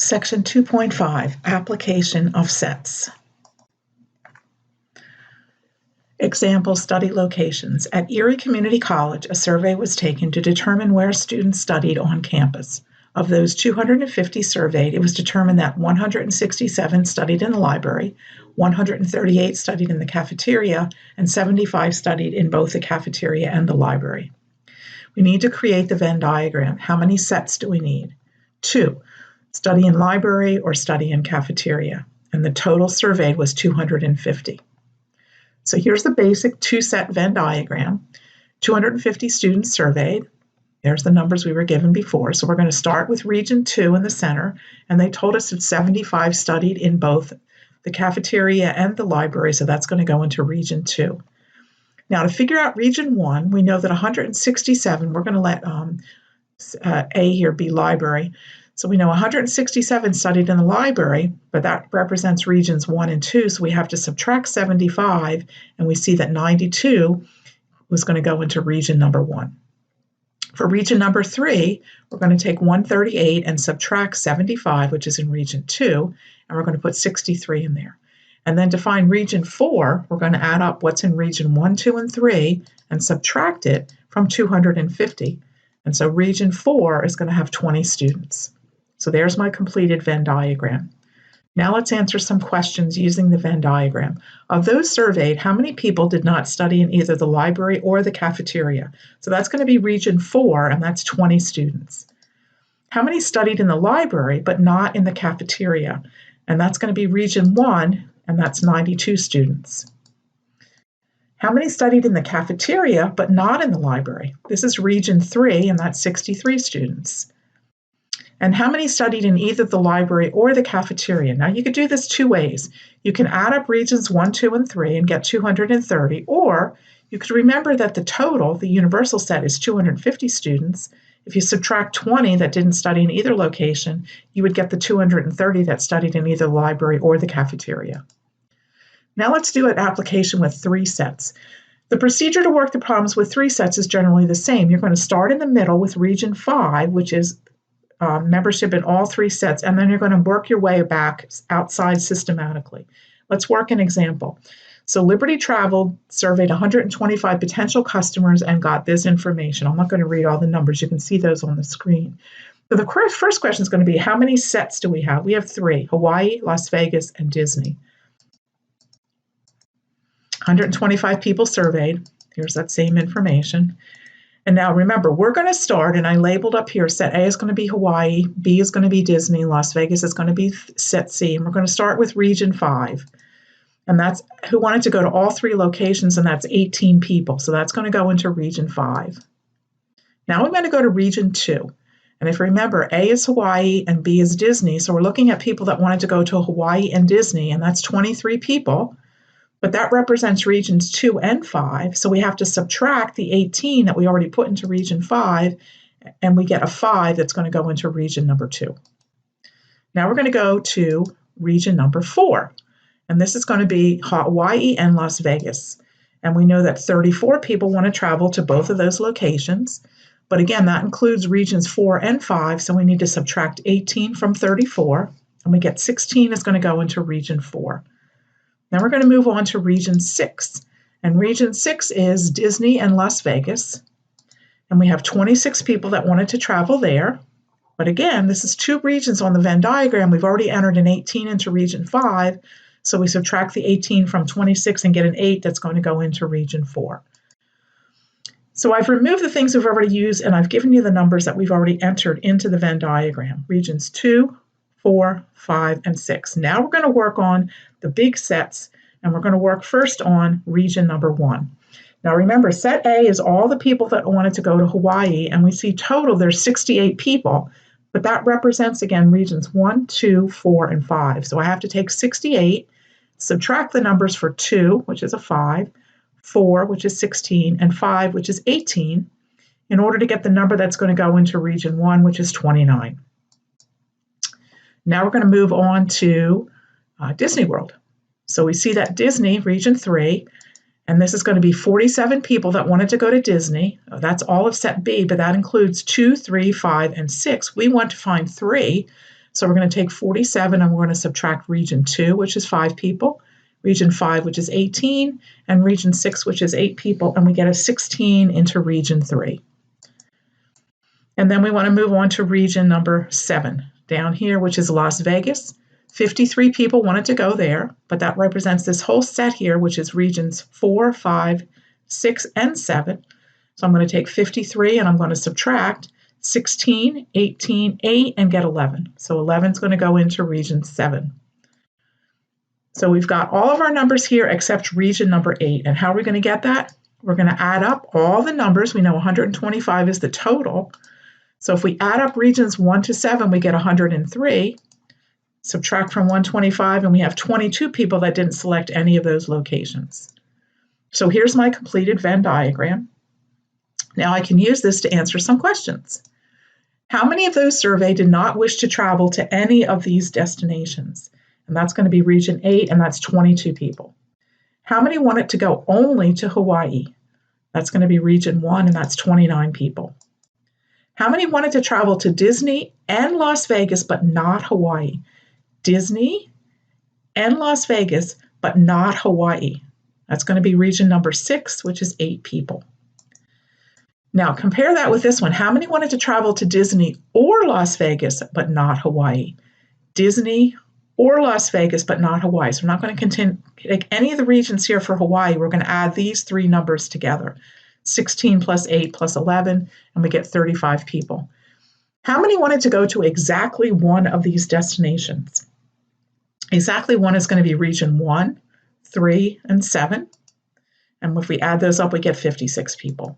Section 2.5, Application of Sets. Example study locations. At Erie Community College, a survey was taken to determine where students studied on campus. Of those 250 surveyed, it was determined that 167 studied in the library, 138 studied in the cafeteria, and 75 studied in both the cafeteria and the library. We need to create the Venn diagram. How many sets do we need? 2. Study in library or study in cafeteria. And the total surveyed was 250. So here's the basic two-set Venn diagram. 250 students surveyed. There's the numbers we were given before. So we're going to start with Region 2 in the center, and they told us that 75 studied in both the cafeteria and the library, so that's going to go into Region 2. Now to figure out Region 1, we know that 167, we're going to let A here be library. So we know 167 studied in the library, but that represents regions 1 and 2, so we have to subtract 75, and we see that 92 was going to go into region number 1. For region number 3, we're going to take 138 and subtract 75, which is in region 2, and we're going to put 63 in there. And then to find region 4, we're going to add up what's in region 1, 2, and 3 and subtract it from 250. And so region 4 is going to have 20 students. So there's my completed Venn diagram. Now let's answer some questions using the Venn diagram. Of those surveyed, how many people did not study in either the library or the cafeteria? So that's going to be region 4, and that's 20 students. How many studied in the library but not in the cafeteria? And that's going to be region 1, and that's 92 students. How many studied in the cafeteria but not in the library? This is region 3, and that's 63 students. And how many studied in either the library or the cafeteria? Now you could do this two ways. You can add up regions 1, 2, and 3 and get 230, or you could remember that the total, the universal set, is 250 students. If you subtract 20 that didn't study in either location, you would get the 230 that studied in either the library or the cafeteria. Now let's do an application with 3 sets. The procedure to work the problems with 3 sets is generally the same. You're going to start in the middle with region 5, which is membership in all 3 sets, and then you're going to work your way back outside systematically. Let's work an example. So Liberty Travel surveyed 125 potential customers and got this information. I'm not going to read all the numbers. You can see those on the screen. So the first question is going to be, how many sets do we have? We have 3, Hawaii, Las Vegas, and Disney. 125 people surveyed. Here's that same information. And now remember, we're going to start, and I labeled up here, set A is going to be Hawaii, B is going to be Disney, Las Vegas is going to be set C, and we're going to start with region 5. And that's who wanted to go to all 3 locations, and that's 18 people. So that's going to go into region 5. Now we're going to go to region 2. And if you remember, A is Hawaii and B is Disney. So we're looking at people that wanted to go to Hawaii and Disney, and that's 23 people. But that represents regions 2 and 5, so we have to subtract the 18 that we already put into region 5, and we get a 5 that's going to go into region number 2. Now we're going to go to region number 4, and this is going to be Hawaii and Las Vegas. And we know that 34 people want to travel to both of those locations, but again, that includes regions 4 and 5, so we need to subtract 18 from 34, and we get 16 is going to go into region 4. Now we're going to move on to region 6. And region 6 is Disney and Las Vegas. And we have 26 people that wanted to travel there. But again, this is 2 regions on the Venn diagram. We've already entered an 18 into region 5. So we subtract the 18 from 26 and get an 8 that's going to go into region 4. So I've removed the things we've already used, and I've given you the numbers that we've already entered into the Venn diagram. Regions 2, 4, 5, and 6. Now we're going to work on the big sets, and we're going to work first on region number 1. Now remember, set A is all the people that wanted to go to Hawaii, and we see total there's 68 people, but that represents, again, regions 1, 2, 4, and 5. So I have to take 68, subtract the numbers for 2, which is a 5, 4, which is 16, and 5, which is 18, in order to get the number that's going to go into region 1, which is 29. Now we're going to move on to Disney World. So we see that Disney, region 3, and this is going to be 47 people that wanted to go to Disney. That's all of set B, but that includes 2, 3, 5, and 6. We want to find 3. So we're going to take 47 and we're going to subtract region 2, which is 5 people, region 5, which is 18, and region 6, which is 8 people, and we get a 16 into region 3. And then we want to move on to region number 7 down here, which is Las Vegas. 53 people wanted to go there, but that represents this whole set here, which is regions 4, 5, 6, and 7. So I'm going to take 53 and I'm going to subtract 16, 18, 8, and get 11. So 11 is going to go into region 7. So we've got all of our numbers here except region number 8. And how are we going to get that? We're going to add up all the numbers. We know 125 is the total. So if we add up regions 1 to 7, we get 103. Subtract from 125, and we have 22 people that didn't select any of those locations. So here's my completed Venn diagram. Now I can use this to answer some questions. How many of those surveyed did not wish to travel to any of these destinations? And that's going to be region 8, and that's 22 people. How many wanted to go only to Hawaii? That's going to be region 1, and that's 29 people. How many wanted to travel to Disney and Las Vegas, but not Hawaii? Disney and Las Vegas, but not Hawaii. That's going to be region number 6, which is 8 people. Now compare that with this one. How many wanted to travel to Disney or Las Vegas, but not Hawaii? Disney or Las Vegas, but not Hawaii. So we're not going to take any of the regions here for Hawaii. We're going to add these 3 numbers together. 16 plus 8 plus 11, and we get 35 people. How many wanted to go to exactly one of these destinations? Exactly one is going to be region 1, 3, and 7. And if we add those up, we get 56 people.